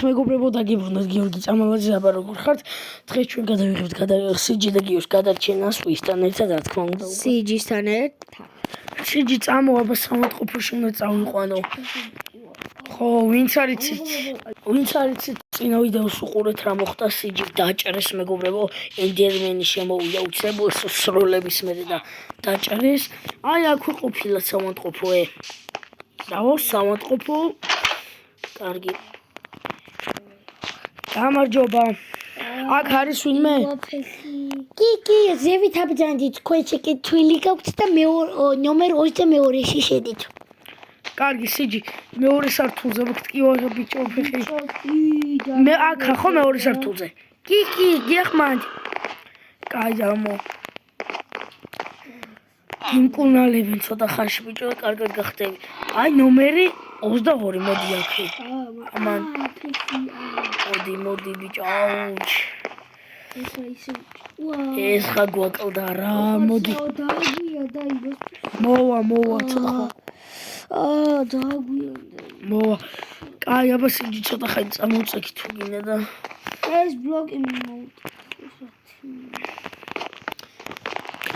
მეგობრებო, დაგიბრუნდათ გიორგი წამალაძე, აბა როგორ ხართ? დღეს ჩვენ გადავიღებთ სიჯი და გიორგის გადარჩენას ვისთან ერთად, რა თქმა უნდა. სიჯისთან ერთად. სიჯი წამო, აბა სამოწყოფოში უნდა წავიყვანო. ხო, ვინც არის წინა ვიდეოს უყურეთ რა მოხდა სიჯი დაჭერეს მეგობრებო, ენდერმენი შემოვიდა უცებულს სროლების მერე და დაჭერეს. აი აქ ყოფილა სამოწყოფო დაო სამოწყოფო. კარგი. გამარჯობა. აქ არის ვინმე? კი, ზევით აბძანდით, თქვენ შეკითხვილი გაქვთ და ნომერ 22-ში შედით. კარგი, სიჯი, მეორე სართულზე ვქთ კი ბიჭო ფეხი. მე აქ ხო მეორე სართულზე. კი, გიახმართ. კაი, ამო. იმკუნალებენ ცოტა ხანში ბიჭო, კარგად გახდები. აი ნომერი 22, მოდი აქ. ამან. მოდი ბიჭო, აუჩ. ეს ხა გვაკლდა რა, მოდი. მოვა ცოტა. დააგვიანდა. მოვა. კაი, აბა სიჯი ცოტა ხანი წამოვწექი თუ გინდა და ეს ბლოკი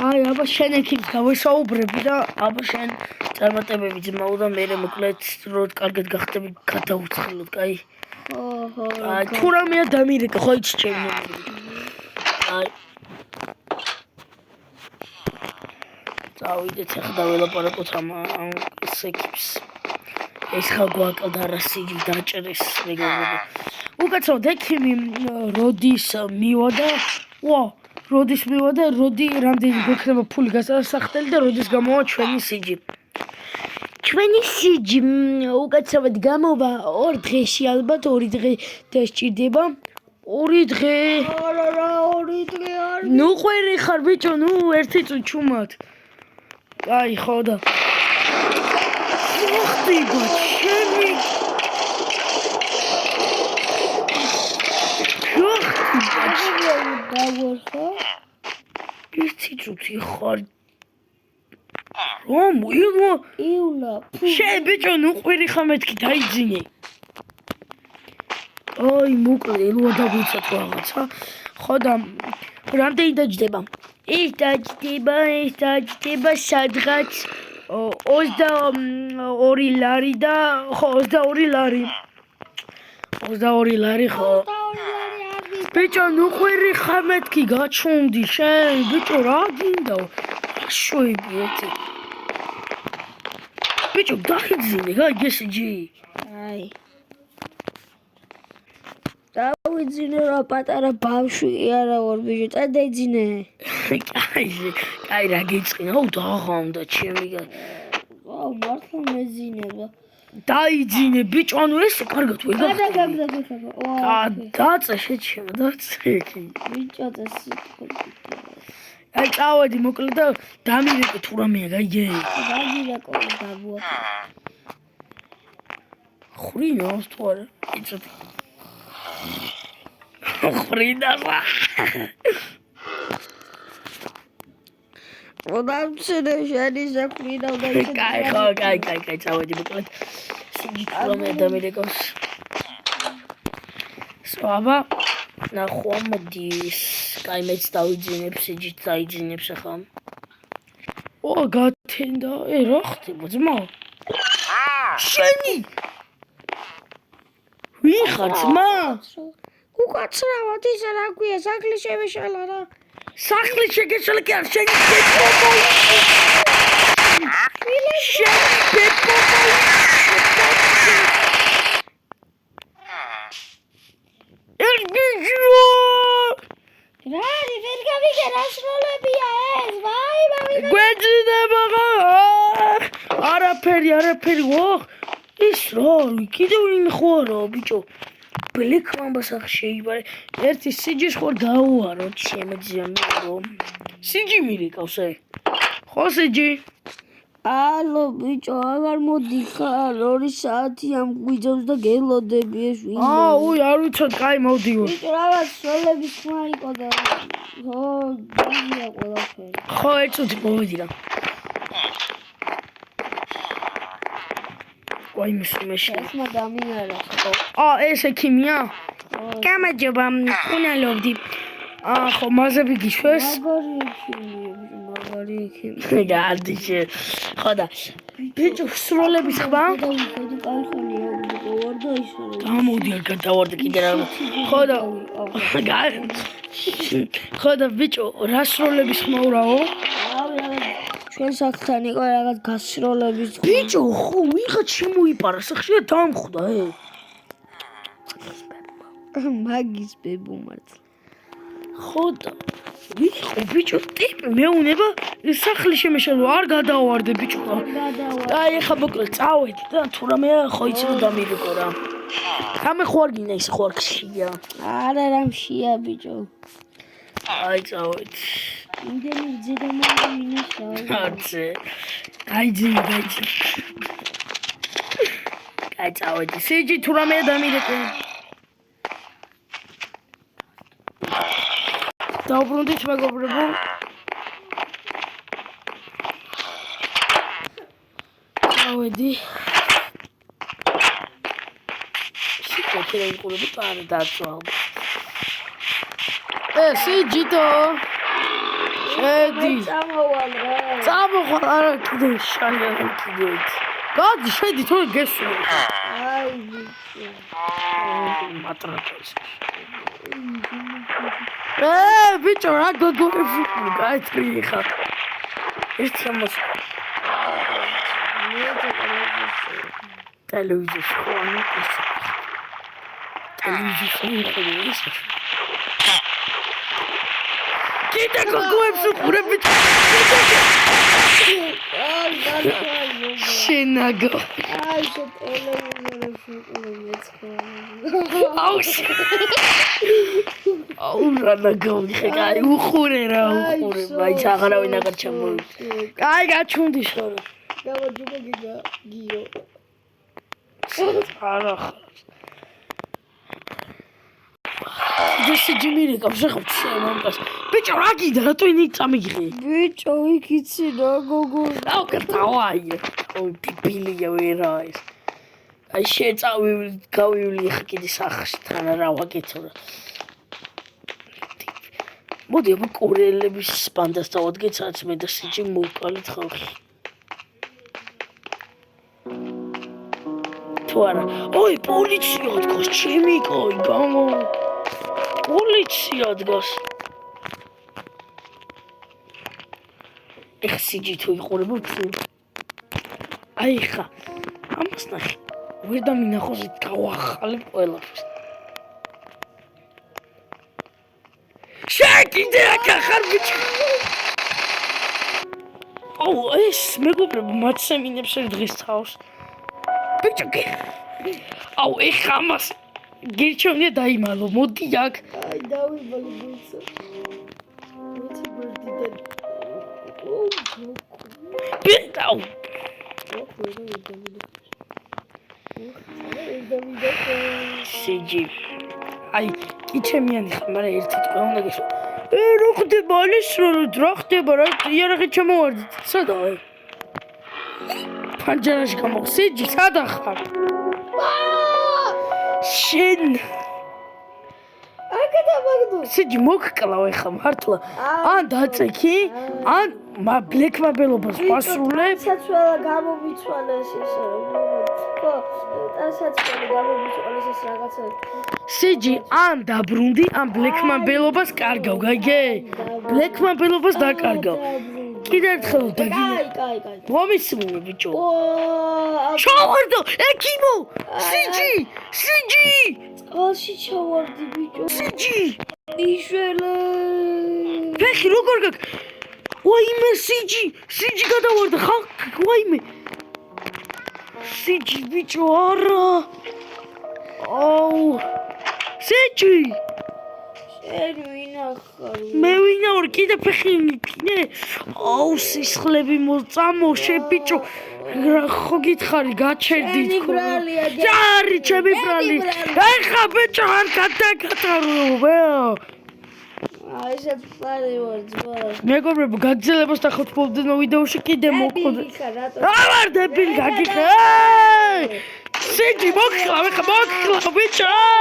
აი, აბა შენ ეკით გავესაუბრები და აბა შენ წარმატებები ძმაო და მე მოკლედ რო კარგად გახდები გადაუცხელოთ, კაი? ხო. აი, თუ რამეა დამირეკა, ხო იცი ჩემი ნომერი. აი. წავიდეთ ახლა დაველაპარაკოთ ამ სექებს. ეს ხა გვაკლდა რა სიჯი დაჭერეს მეგობრებო. უკაცრავ დექიმი როდის მივადა. როდის მივადა, როდი რამდენი გვექნება ფული გასახდელი და როდის გამოვა ჩვენი სიჯი. ჩვენი სიჯი უკაცრავად გამოვა 2 დღეში ალბათ 2 დღე დასჭირდება. 2 დღე. არა, 2 დღე არის. ნუ ყვერი ხარ ბიჭო, ნუ ერთი წუთი ჩუმად. აი ხო და. ხტიბო ჩემი. დავორხო. ერთი წუთი ხარ. რომ იულა. შენ ბიჭო, ნუ ყვერი ხარ მეთქი დაიძინე. აი მოკლე ელოა დაგვიცათ რაღაცა. ხო და რამდენი დაჯდება? ეს დაჯდება სადღაც 22 ლარი და ხო 22 ლარი. 22 ლარი ხო. ბიჭო, ნუ ყვერი ხარ მეთქი გაჩუნდი შენ, ბიჭო რა გინდა? შვები ერთი. ბიჭო, დაიძინე, გასიჯი. აი. დავიძინე რა პატარა ბავშვი არა ვარ ბიჭო, დაიძინე. კაი რა გიწყინა, დაღამდა ჩემი. მართლა მეძინება. დაიძინე ბიჭო, ანუ ეს კარგად ვერ გადაგაგდა. დაწე შეჩემ, დაწე. ბიჭო წესი. აი წავედი მოკლედ და დამირეკე თუ რამეა, გაიგე? დაგირეკო დაბუა. ხრინავს თუ არა? იცოდი. ხრინავა. ოდამცნე შენი ზეფრინავ და ისე. კაი ხო, კაი, წავედი მოკლედ. სიჯი თუ რამეა დამირეკავს. სვაბა ნახვა მოდის. კაი, მეც დავიძინებ, სიჯით დაიძინებს ახლა. გათენდა, რა ხდება ძმა? შენი! ვინ ხარ ძმა? უკაცრავად ისე რა ქვია, სახლი შევეშალა რა. სახლი შეგეშალა კი არ შენი პეპოპა. შენ პეპოპა. რარი ვერ გავიგე რა სროლებია ეს, ვაი მამიდა. გვეძინება არაფერი, ის რა, კიდევ ვინ ხوارო ბიჭო. ბლეკმამბას ახ შეიბარე. ერთი სიჯის ხوار დაუარო შემეძიამო. სიჯი მირეკავს ხო სიჯი? ალო ბიჭო, აღარ მოდი ხარ, 2 საათი ამ გვიძავს და გელოდები ეს ვინ? არ ვიცოდ, კაი მოვდივარ. ბიჭო, რაღაც სოლების ხმა იყო და ხო, დაგია ყველაფერი. ხო, ერთ წუთი მოვედი რა. ვაიმე სუმეში. ესმა დამიარა. ეს ექიმია? გამარჯობა, უნალობდი. ხო, მაზები გიშვეს? მაგარი ექიმი. გადიშე. ხო და ბიჭო, სროლების ხმა? ხედი კაიხანია, ვარდა ისო. გამოდი არ გადავარდე კიდე რა. ხო და ხო და ბიჭო, რა სროლების ხმაურაო? ჩვენ საქმთან იყო რაღაც გასროლების ხმა. ბიჭო, ხო, ვიღაც შემოიპარა, სახშია დამხვდა, მაგის ბებო მართლა. ხო და ვიყო ბიჭო, ტიპი მეუნება სახლის შემეშალო არ გადავარდე ბიჭო. აი ეხა მოკლედ წავედი და თუ რამე ხო იცი რომ დამირეკო რა. რამე ხო არ გინდა ის ხო არ ხშია. არა რამ შია ბიჭო. აი წავედი. იმდენი ძედა მამა მინაშა. არცე. აი ძინა ბიჭო. აი წავედი. სიჯი თუ რამე დამირეკო. დაუბრუნდით მეგობრებო. წავედი. შეკეთე იყურები პარ დაწვალ. სიჯიტო. შედი. წამოვალ რა. წამოვალ არა კიდე შალია კიდე. გადი შედი თუ გესული. აი ბიჭო. მატრაკეს. ბიჭო რა გოგოებში გაიწვი ხა. ეს ჩამოს. ტელევიზორში ხო ანუ ეს. ტელევიზორში ხო ის. კიდე გოგოებში ყურები. შენაგო. აი შე ტელევიზორში ყურები. აუ აუ რა ნაგავი ხაი უხურე რა უხურე აი აღარავინ აღარ ჩამოვიდა კაი გაჩუნდი შორო გამარჯობა გიო არა ეს ჯიმირი გავშეხავთ შემონკას ბიჭო რა გიდა რატო ინი წამიგიღე ბიჭო იქ იცი რა გოგო აუ კატავაი აუ პიპილია ვერა ეს აი გავივლი ხა კიდე სახში თან რა ვაკეთო რა მოდი აბა კორეელების სპანდას დავადგეთ სადაც მე და სიჯი მოვკალით ხალხი თუ არა ой პოლიცია დგას ჩემი კაი გამო პოლიცია დგას ეხ სიჯი თუ იყურებო აი ხა ამას ნახე ვერ დამინახოს გავახალებ ყველაფერს შეკიდე აქ ახარ ბიჭო აუ ეს მეგობრებო მაცემინებს დღეს თავს ბიჭო აუ ეხ ამას გირჩევნია დაიმალო მოდი აქ აი დავიბალი ბიჭო მოდი ბერდიდან ბიჭო სიჯი აი კი ჩემიანი ხარ მაგრამ ერთი თქვა უნდა გესო რა ხდება ალისროლ რა ხდება რა იარაღი ჩამოვარდით სადაა ფანჯარაში გამოსიჯი სადა ხარ შენ აკეთა მაგდუ სიჯი მოგკლავ ეხა მართლა ან დაწექი ან ბლეკმა ბელობას პასრულებ საცვალა გამომიცვალეს ეს ხო ტანსაცვალა გამომიცვალეს ეს რაღაცა სიჯი ან დაბრუნდი ან ბლეკმა ბელობას კარგავ გაიგე ბლეკმა ბელობას დაკარგავ კიდე ერთხელ დაგინე კაი მომისმული ბიჭო ო ჩავარდო ექიმო სიჯი წყალში ჩავარდი ბიჭო სიჯი იშველე ფეხი როგორ გაკ ვაიმე სიჯი გადავარდა ხა ვაიმე სიჯი ბიჭო არა აუ სიჯი შენ ვინახარ მე ვინაურ კიდე ფეხი მიქნე აუ სისხლები მოწამოშე ბიჭო რა ხო გითხარი გაჩერდით ხო ჯარი ჩემი ბრალი ეხა ბიჭო არ გადაგატაროო აი შეფარი ვარ ძმა. მეგობრებო, გაგრძელებას ნახავთ მომდევნო ვიდეოში კიდე მოკვდა. რატო? ავარ დებილი გაგიხე. სიჯი მოგხლა, ბიჭო.